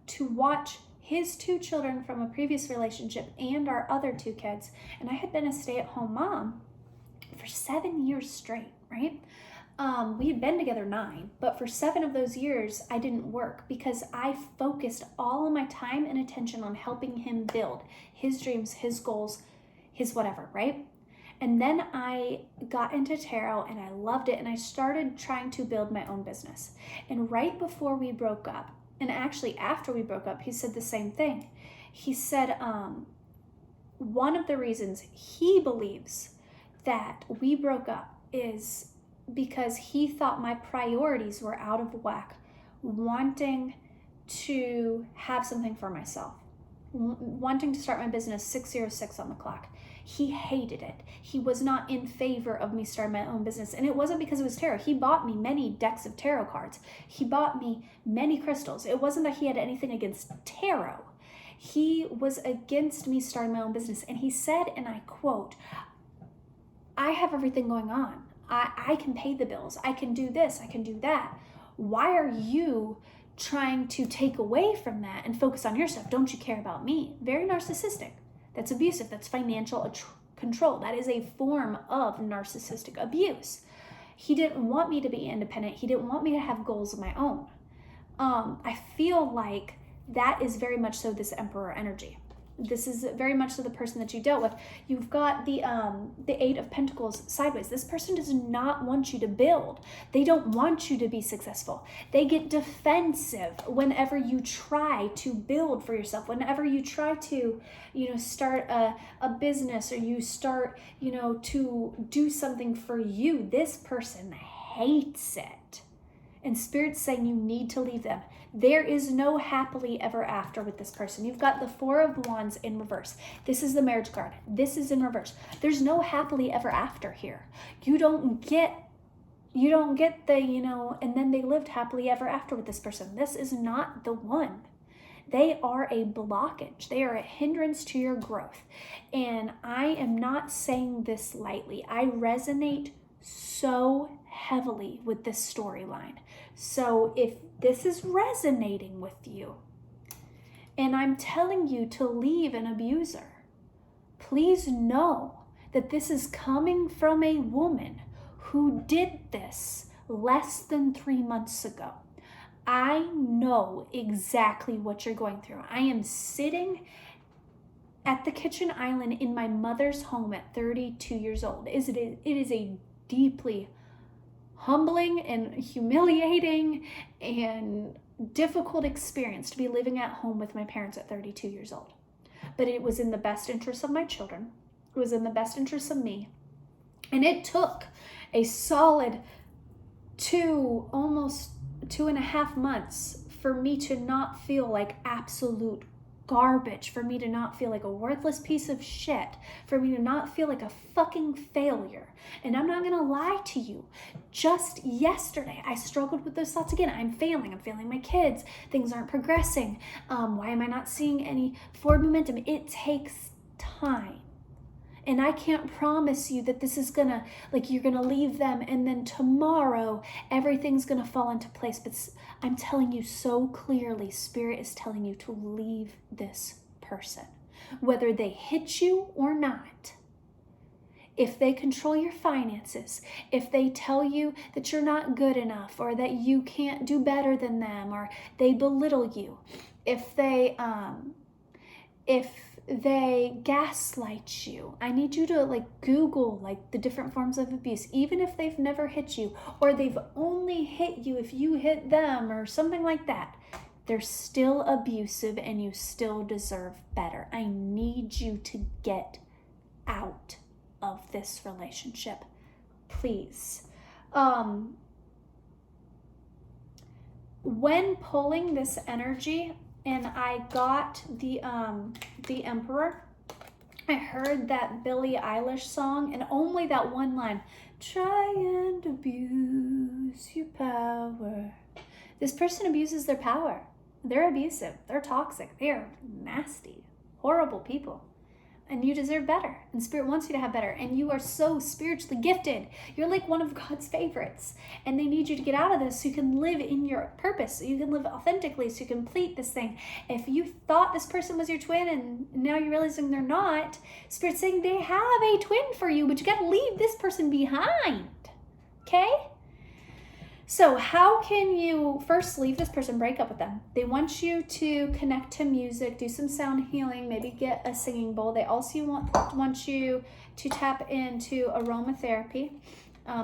to watch his 2 children from a previous relationship and our other 2 kids. And I had been a stay-at-home mom for 7 years straight, right? We had been together 9, but for 7 of those years, I didn't work because I focused all of my time and attention on helping him build his dreams, his goals, his whatever, right? And then I got into tarot and I loved it, and I started trying to build my own business. And right before we broke up, and actually after we broke up, he said the same thing. He said one of the reasons he believes that we broke up is because he thought my priorities were out of whack, wanting to have something for myself, wanting to start my business 6:06 on the clock. He hated it. He was not in favor of me starting my own business. And it wasn't because it was tarot. He bought me many decks of tarot cards. He bought me many crystals. It wasn't that he had anything against tarot. He was against me starting my own business. And he said, and I quote, I have everything going on. I can pay the bills. I can do this. I can do that. Why are you trying to take away from that and focus on your stuff? Don't you care about me? Very narcissistic. That's abusive. That's financial control. That is a form of narcissistic abuse. He didn't want me to be independent. He didn't want me to have goals of my own. I feel like that is very much so this Emperor energy. This is very much so the person that you dealt with. You've got the 8 of Pentacles sideways. This person does not want you to build. They don't want you to be successful. They get defensive whenever you try to build for yourself, whenever you try to, start a business, or you start, to do something for you. This person hates it. And Spirit's saying you need to leave them. There is no happily ever after with this person. You've got the 4 of Wands in reverse. This is the marriage card. This is in reverse. There's no happily ever after here. You don't get the, and then they lived happily ever after with this person. This is not the one. They are a blockage. They are a hindrance to your growth. And I am not saying this lightly. I resonate so heavily with this storyline. So if this is resonating with you, and I'm telling you to leave an abuser, please know that this is coming from a woman who did this less than 3 months ago. I know exactly what you're going through. I am sitting at the kitchen island in my mother's home at 32 years old. It is a deeply humbling and humiliating and difficult experience to be living at home with my parents at 32 years old. But it was in the best interest of my children. It was in the best interest of me. And it took a solid almost 2.5 months for me to not feel like absolute garbage, for me to not feel like a worthless piece of shit, for me to not feel like a fucking failure. And I'm not gonna lie to you, just yesterday I struggled with those thoughts again. I'm failing my kids, things aren't progressing, why am I not seeing any forward momentum? It takes time. And I can't promise you that this is gonna, you're gonna leave them and then tomorrow everything's gonna fall into place. But I'm telling you so clearly, Spirit is telling you to leave this person. Whether they hit you or not, if they control your finances, if they tell you that you're not good enough or that you can't do better than them, or they belittle you, if they gaslight you, I need you to like Google like the different forms of abuse, even if they've never hit you or they've only hit you if you hit them or something like that. They're still abusive and you still deserve better. I need you to get out of this relationship, please. When pulling this energy and I got the Emperor, I heard that Billie Eilish song and only that one line, try and abuse your power. This person abuses their power. They're abusive. They're toxic. They are nasty, horrible people. And you deserve better. And Spirit wants you to have better. And you are so spiritually gifted. You're like one of God's favorites. And they need you to get out of this so you can live in your purpose. So you can live authentically. So you can complete this thing. If you thought this person was your twin and now you're realizing they're not, Spirit's saying they have a twin for you, but you got to leave this person behind. Okay? So how can you first leave this person, break up with them? They want you to connect to music, do some sound healing, maybe get a singing bowl. They also want you to tap into aromatherapy.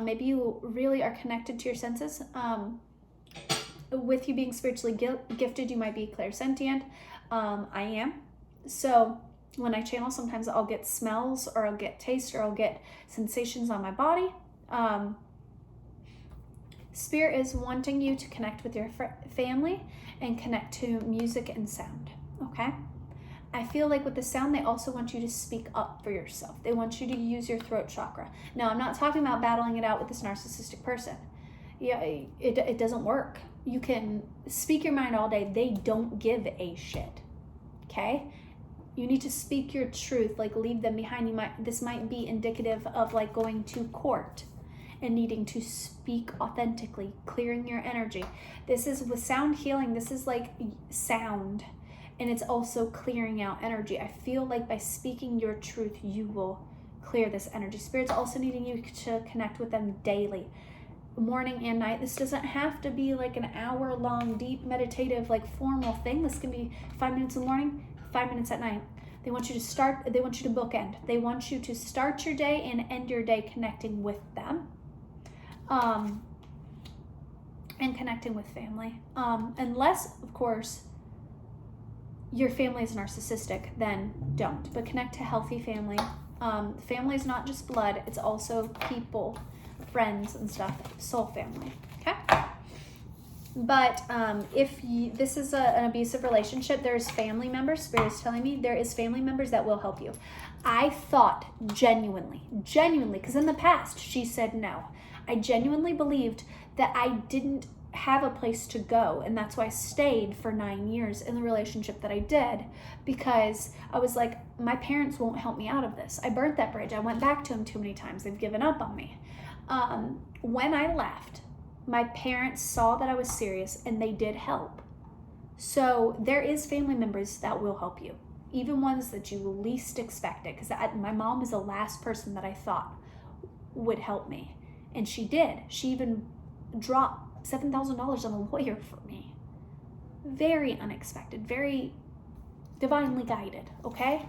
Maybe you really are connected to your senses. With you being spiritually gifted, you might be clairsentient. I am. So when I channel, sometimes I'll get smells or I'll get taste or I'll get sensations on my body. Spirit is wanting you to connect with your family and connect to music and sound, okay? I feel like with the sound, they also want you to speak up for yourself. They want you to use your throat chakra. Now, I'm not talking about battling it out with this narcissistic person. Yeah, it doesn't work. You can speak your mind all day. They don't give a shit, okay? You need to speak your truth, like leave them behind. This might be indicative of like going to court and needing to speak authentically, clearing your energy. This is with sound healing, this is like sound, and it's also clearing out energy. I feel like by speaking your truth, you will clear this energy. Spirit's also needing you to connect with them daily, morning and night. This doesn't have to be like an hour-long, deep, meditative, like formal thing. This can be 5 minutes in the morning, 5 minutes at night. They want you to bookend. They want you to start your day and end your day connecting with them. And connecting with family. Unless, of course, your family is narcissistic, then don't. But connect to healthy family. Family is not just blood, it's also people, friends and stuff, soul family, okay? But if this is an abusive relationship, there's family members, Spirit is telling me, there is family members that will help you. I thought genuinely, because in the past, she said no. I genuinely believed that I didn't have a place to go, and that's why I stayed for 9 years in the relationship that I did, because I was like, my parents won't help me out of this. I burnt that bridge. I went back to them too many times. They've given up on me. When I left, my parents saw that I was serious and they did help. So there is family members that will help you, even ones that you least expected, because my mom was the last person that I thought would help me. And she did. She even dropped $7,000 on a lawyer for me. Very unexpected, very divinely guided, okay?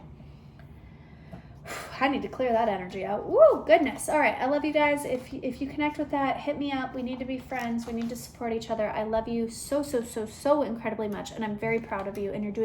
I need to clear that energy out. Woo, goodness. All right, I love you guys. If you connect with that, hit me up. We need to be friends. We need to support each other. I love you so incredibly much, and I'm very proud of you, and you're doing